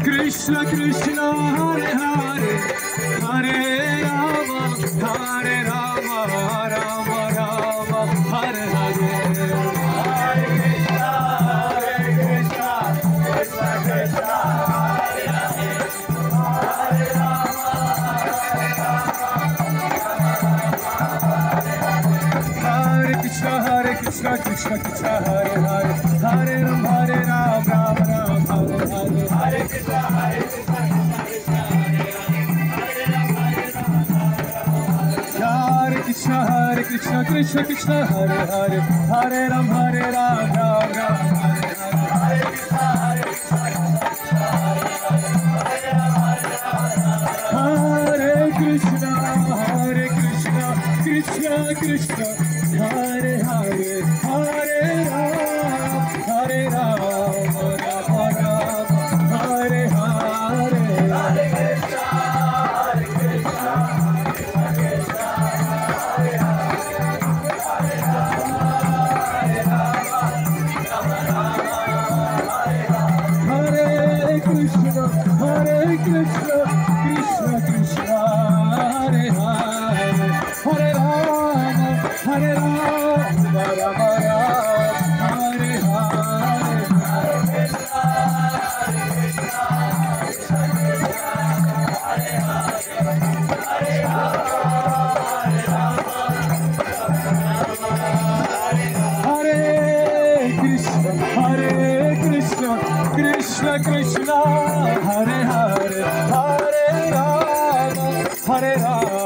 Krishna Krishna Hare Hare Hare Rama Hare Rama Rama Rama Hare Hare Hare Krishna Krishna Krishna Hare Hare Hare Ram Ram Ram Hare Hare Hare Krishna Hare Krishna Krishna Krishna Hare Hare Hare Ram Ram Ram Hare Hare Hare Krishna Krishna Krishna Hare Hare Hare Ram Rama Rama Hare Hare Hare Krishna Hare Krishna Krishna Krishna Hare Hare Hare Rama Rama Hare Hare Krishna Krishna Hare Hare Hare Rama